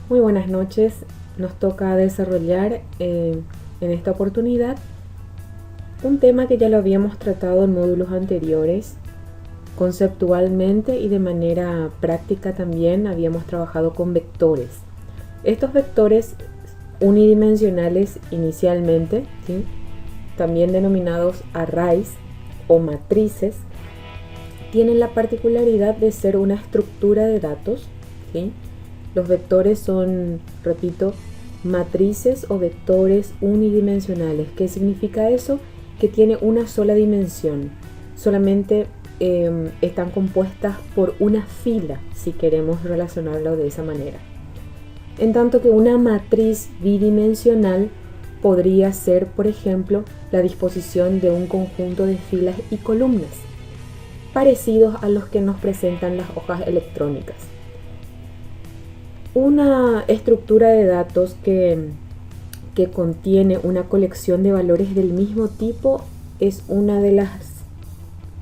Muy buenas noches. Nos toca desarrollar en esta oportunidad un tema que ya lo habíamos tratado en módulos anteriores. Conceptualmente y de manera práctica también habíamos trabajado con vectores. Estos vectores unidimensionales inicialmente, ¿sí?, también denominados arrays o matrices, tienen la particularidad de ser una estructura de datos, ¿sí? Los vectores son, repito, matrices o vectores unidimensionales. ¿Qué significa eso? Que tiene una sola dimensión. Solamente están compuestas por una fila, si queremos relacionarlo de esa manera. En tanto que una matriz bidimensional podría ser, por ejemplo, la disposición de un conjunto de filas y columnas, parecidos a los que nos presentan las hojas electrónicas. Una estructura de datos que contiene una colección de valores del mismo tipo es una de las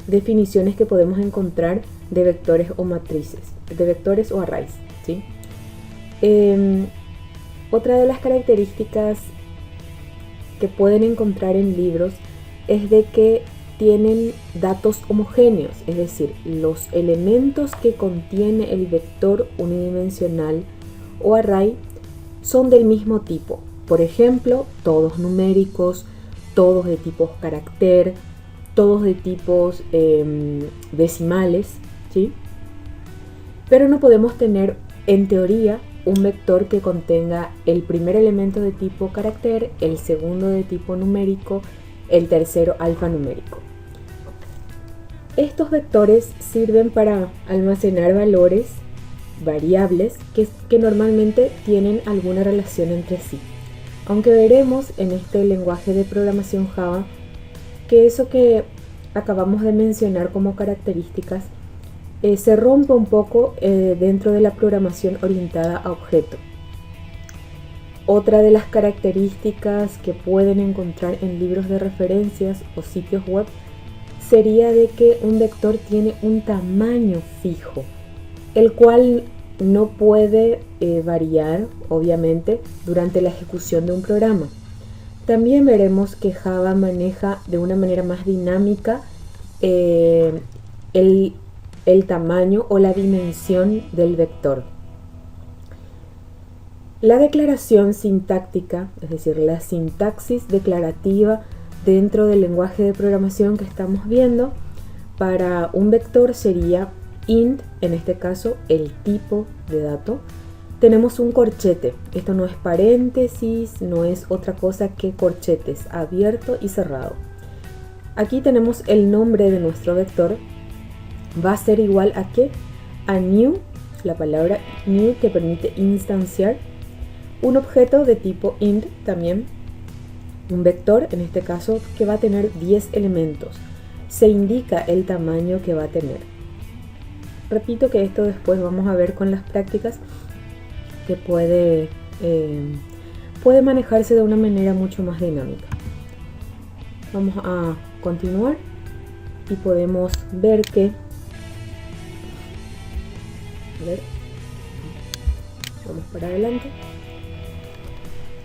definiciones que podemos encontrar de vectores o matrices, de vectores o arrays, ¿sí? Otra de las características que pueden encontrar en libros es de que tienen datos homogéneos, es decir, los elementos que contiene el vector unidimensional o array son del mismo tipo. Por ejemplo, todos numéricos, todos de tipos carácter, todos de tipos decimales, ¿sí? Pero no podemos tener, en teoría, un vector que contenga el primer elemento de tipo carácter, el segundo de tipo numérico, el tercero alfanumérico. Estos vectores sirven para almacenar valores, variables, que normalmente tienen alguna relación entre sí. Aunque veremos en este lenguaje de programación Java que eso que acabamos de mencionar como características se rompe un poco dentro de la programación orientada a objeto. Otra de las características que pueden encontrar en libros de referencias o sitios web sería de que un vector tiene un tamaño fijo, el cual no puede variar, obviamente, durante la ejecución de un programa. También veremos que Java maneja de una manera más dinámica el tamaño o la dimensión del vector. La declaración sintáctica, es decir, la sintaxis declarativa dentro del lenguaje de programación que estamos viendo, para un vector sería int, en este caso el tipo de dato. Tenemos un corchete, esto no es paréntesis, no es otra cosa que corchetes, abierto y cerrado. Aquí tenemos el nombre de nuestro vector, va a ser igual a ¿qué? A new, la palabra new que permite instanciar, un objeto de tipo int también, un vector en este caso que va a tener 10 elementos, se indica el tamaño que va a tener. Repito que esto después vamos a ver con las prácticas que puede manejarse de una manera mucho más dinámica. Vamos a continuar y podemos ver que vamos para adelante.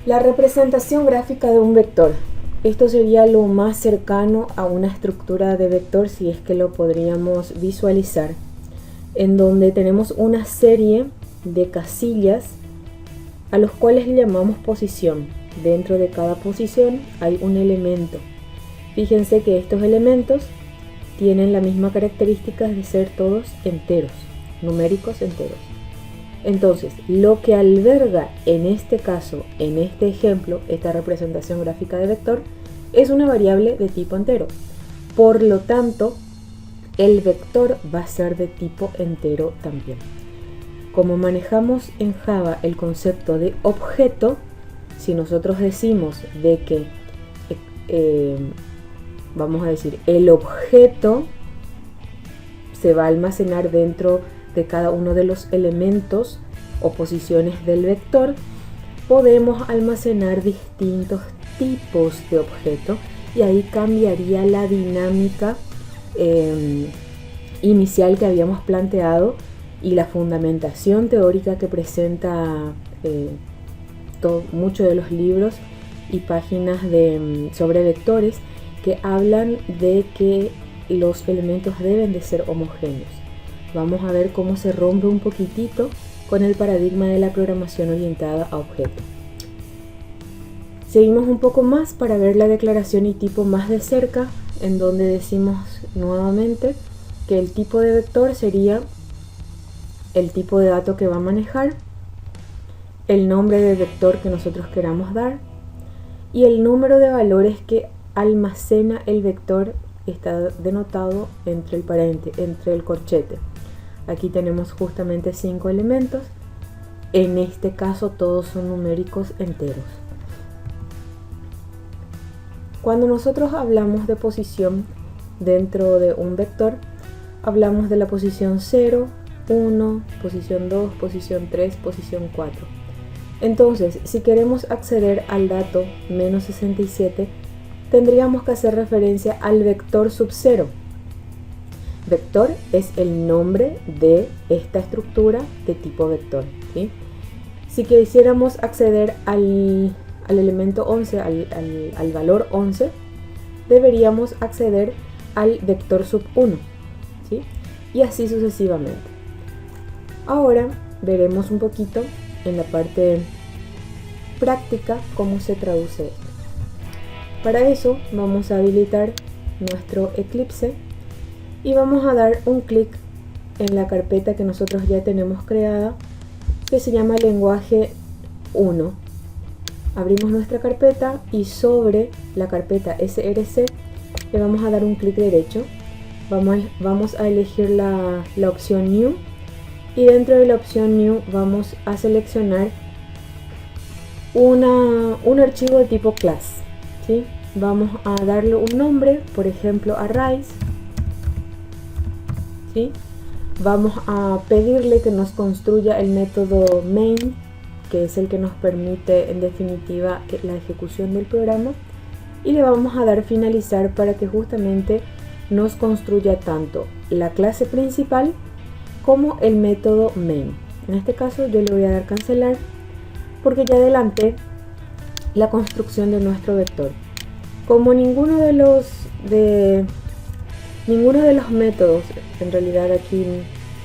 La representación gráfica de un vector. Esto sería lo más cercano a una estructura de vector, si es que lo podríamos visualizar, en donde tenemos una serie de casillas a los cuales le llamamos posición. Dentro de cada posición hay un elemento. Fíjense que estos elementos tienen la misma característica de ser todos enteros, numéricos enteros. Entonces, lo que alberga en este caso, en este ejemplo, esta representación gráfica de vector, es una variable de tipo entero. Por lo tanto, el vector va a ser de tipo entero también. Como manejamos en Java el concepto de objeto, si nosotros decimos de que, vamos a decir, el objeto se va a almacenar dentro de cada uno de los elementos o posiciones del vector, podemos almacenar distintos tipos de objeto y ahí cambiaría la dinámica inicial que habíamos planteado y la fundamentación teórica que presenta muchos de los libros y páginas sobre vectores, que hablan de que los elementos deben de ser homogéneos. Vamos a ver cómo se rompe un poquitito con el paradigma de la programación orientada a objeto. Seguimos un poco más para ver la declaración y tipo más de cerca, en donde decimos nuevamente que el tipo de vector sería el tipo de dato que va a manejar, el nombre del vector que nosotros queramos dar y el número de valores que almacena el vector. Está denotado entre el corchete. Aquí tenemos justamente 5 elementos. En este caso todos son numéricos enteros. Cuando nosotros hablamos de posición dentro de un vector, hablamos de la posición 0, 1, posición 2, posición 3, posición 4. Entonces, si queremos acceder al dato menos 67, tendríamos que hacer referencia al vector sub 0. Vector es el nombre de esta estructura de tipo vector, ¿sí? Si quisiéramos acceder al elemento 11, al valor 11, deberíamos acceder al vector sub 1, ¿sí? Y así sucesivamente. Ahora veremos un poquito en la parte práctica cómo se traduce esto. Para eso vamos a habilitar nuestro Eclipse y vamos a dar un clic en la carpeta que nosotros ya tenemos creada, que se llama lenguaje 1. Abrimos nuestra carpeta y sobre la carpeta src le vamos a dar un clic derecho. Vamos a elegir la opción New y dentro de la opción New vamos a seleccionar un archivo de tipo class, ¿sí? Vamos a darle un nombre, por ejemplo arrays, ¿sí? Vamos a pedirle que nos construya el método main, que es el que nos permite en definitiva la ejecución del programa, y le vamos a dar finalizar para que justamente nos construya tanto la clase principal como el método main. En este caso yo le voy a dar cancelar porque ya adelanté la construcción de nuestro vector. Como ninguno de los métodos, en realidad aquí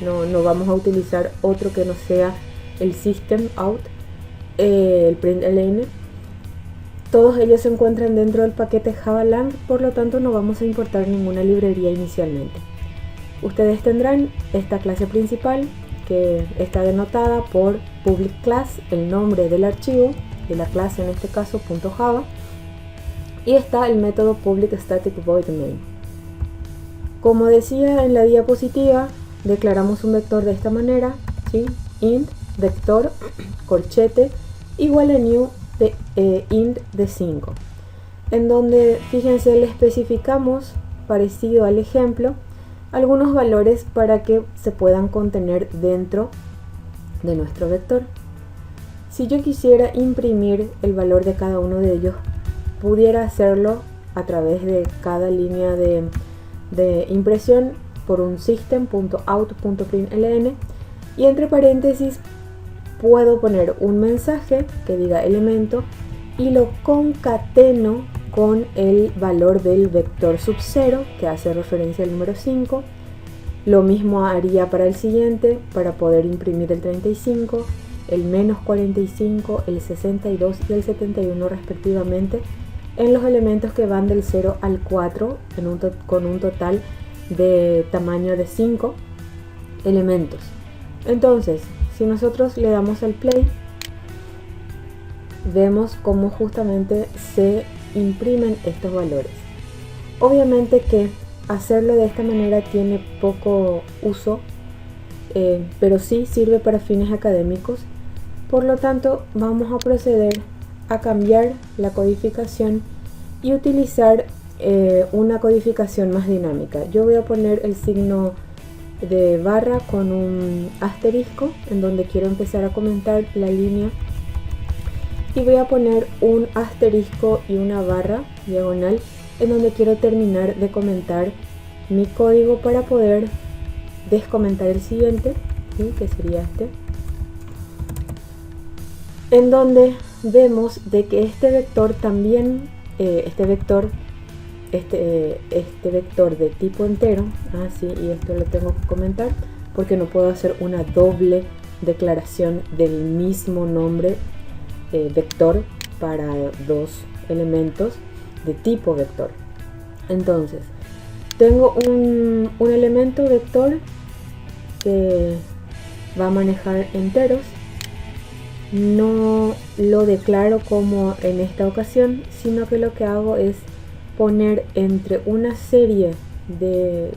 no vamos a utilizar otro que no sea el system out, el println, todos ellos se encuentran dentro del paquete javalang, por lo tanto no vamos a importar ninguna librería inicialmente. Ustedes tendrán esta clase principal que está denotada por public class, el nombre del archivo de la clase, en este caso .java, y está el método public static void main. Como decía en la diapositiva, declaramos un vector de esta manera, ¿sí? Int vector corchete igual a new de int de 5, en donde, fíjense, le especificamos, parecido al ejemplo, algunos valores para que se puedan contener dentro de nuestro vector. Si yo quisiera imprimir el valor de cada uno de ellos, pudiera hacerlo a través de cada línea de impresión por un system.out.println, y entre paréntesis puedo poner un mensaje que diga elemento y lo concateno con el valor del vector sub 0 que hace referencia al número 5. Lo mismo haría para el siguiente, para poder imprimir el 35, el menos 45, el 62 y el 71 respectivamente, en los elementos que van del 0 al 4 con un total de tamaño de 5 elementos. Entonces, si nosotros le damos al play, vemos cómo justamente se imprimen estos valores. Obviamente que hacerlo de esta manera tiene poco uso, pero sí sirve para fines académicos. Por lo tanto, vamos a proceder a cambiar la codificación y utilizar una codificación más dinámica. Yo voy a poner el signo de barra con un asterisco en donde quiero empezar a comentar la línea, y voy a poner un asterisco y una barra diagonal en donde quiero terminar de comentar mi código para poder descomentar el siguiente ¿sí? Que sería este, en donde vemos de que este vector también, este vector de tipo entero, y esto lo tengo que comentar porque no puedo hacer una doble declaración del mismo nombre vector para dos elementos de tipo vector. Entonces, tengo un elemento vector que va a manejar enteros. No lo declaro como en esta ocasión, sino que lo que hago es poner entre una serie de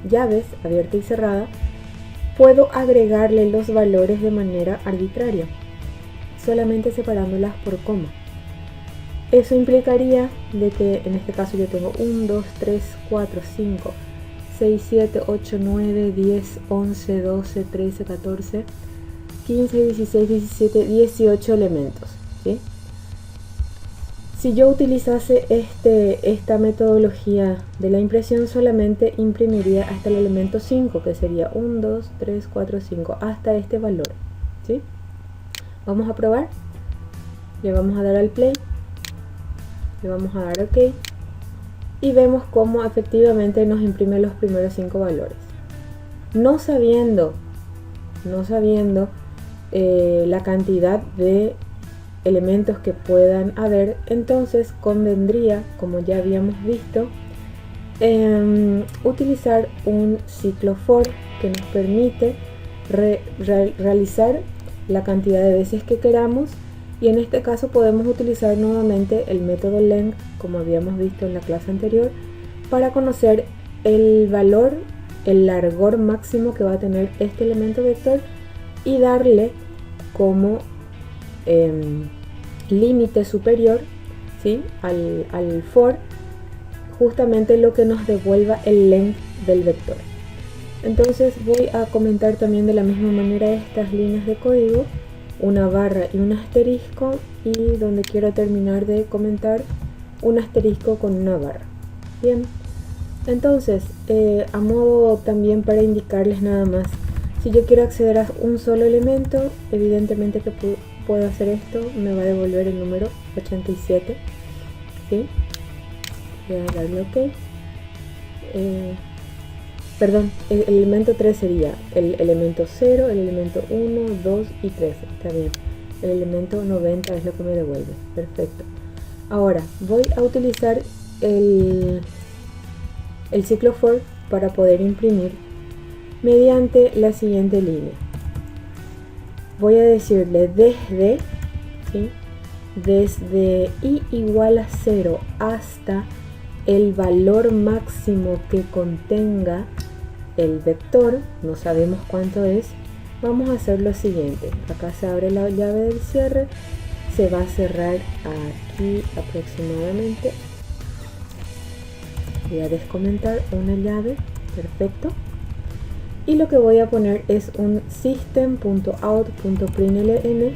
llaves abierta y cerrada, puedo agregarle los valores de manera arbitraria, solamente separándolas por coma. Eso implicaría de que en este caso yo tengo 1, 2, 3, 4, 5, 6, 7, 8, 9, 10, 11, 12, 13, 14, 15, 16, 17, 18 elementos, ¿sí? Si yo utilizase esta metodología de la impresión, solamente imprimiría hasta el elemento 5, que sería 1, 2, 3, 4, 5, hasta este valor, ¿sí? Vamos a probar. Le vamos a dar al play. Le vamos a dar OK. Y vemos cómo efectivamente nos imprime los primeros 5 valores. No sabiendo la cantidad de elementos que puedan haber, entonces convendría, como ya habíamos visto, utilizar un ciclo for que nos permite realizar la cantidad de veces que queramos, y en este caso podemos utilizar nuevamente el método length, como habíamos visto en la clase anterior, para conocer el valor, el largor máximo que va a tener este elemento vector y darle como límite superior, ¿sí? al for, justamente lo que nos devuelva el length del vector. Entonces voy a comentar también de la misma manera estas líneas de código, una barra y un asterisco, y donde quiero terminar de comentar, un asterisco con una barra. Bien, entonces a modo también para indicarles nada más, si yo quiero acceder a un solo elemento, evidentemente que puedo hacer esto, me va a devolver el número 87, ¿sí? Voy a darle OK. Perdón, el elemento 3 sería el elemento 0, el elemento 1, 2 y 3, está bien. El elemento 90 es lo que me devuelve, perfecto. Ahora voy a utilizar el ciclo for para poder imprimir mediante la siguiente línea. Voy a decirle desde, ¿sí? Desde i igual a 0 hasta el valor máximo que contenga el vector, no sabemos cuánto es. Vamos a hacer lo siguiente, acá se abre la llave del cierre, se va a cerrar aquí aproximadamente, voy a descomentar una llave, perfecto, y lo que voy a poner es un system.out.println.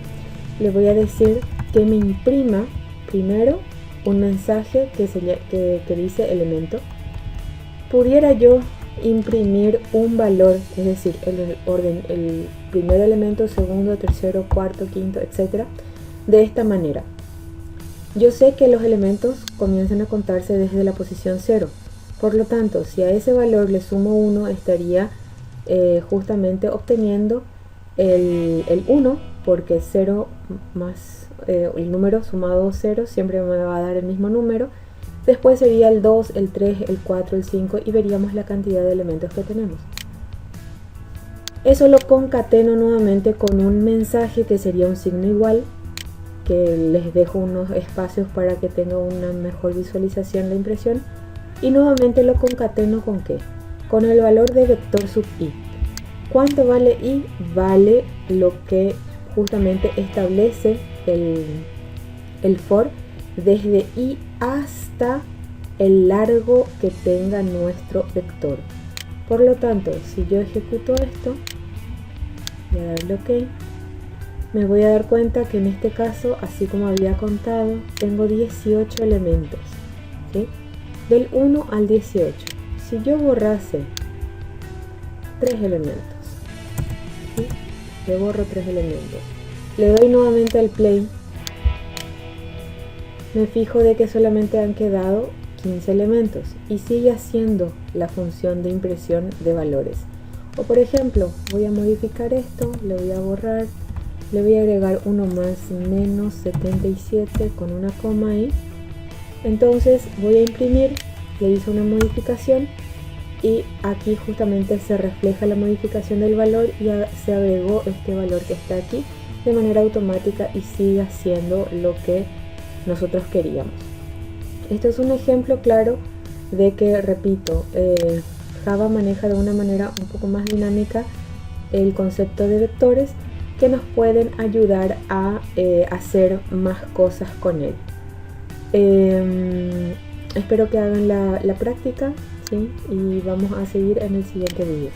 Le voy a decir que me imprima primero un mensaje que dice elemento. Pudiera yo imprimir un valor, es decir, el orden, el primer elemento, segundo, tercero, cuarto, quinto, etcétera, de esta manera. Yo sé que los elementos comienzan a contarse desde la posición 0, por lo tanto, si a ese valor le sumo 1, estaría justamente obteniendo el 1, porque 0 más el número sumado 0 siempre me va a dar el mismo número. Después sería el 2, el 3, el 4, el 5 y veríamos la cantidad de elementos que tenemos. Eso lo concateno nuevamente con un mensaje que sería un signo igual, que les dejo unos espacios para que tenga una mejor visualización la impresión, y nuevamente lo concateno ¿con qué? Con el valor de vector sub i. ¿Cuánto vale i? Vale lo que justamente establece el for desde i hasta el largo que tenga nuestro vector. Por lo tanto, si yo ejecuto esto, voy a darle OK, me voy a dar cuenta que en este caso, así como había contado, tengo 18 elementos, ¿sí? Del 1 al 18. Si yo borrase 3 elementos le borro 3 elementos. Le doy nuevamente al play. Me fijo de que solamente han quedado 15 elementos y sigue haciendo la función de impresión de valores. O por ejemplo, voy a modificar esto, le voy a borrar, le voy a agregar uno más, menos 77 con una coma ahí. Entonces voy a imprimir, le hice una modificación y aquí justamente se refleja la modificación del valor y se agregó este valor que está aquí de manera automática y sigue haciendo lo que nosotros queríamos. Esto es un ejemplo claro de que, repito, Java maneja de una manera un poco más dinámica el concepto de vectores que nos pueden ayudar a hacer más cosas con él. Espero que hagan la práctica, ¿sí? Y vamos a seguir en el siguiente vídeo.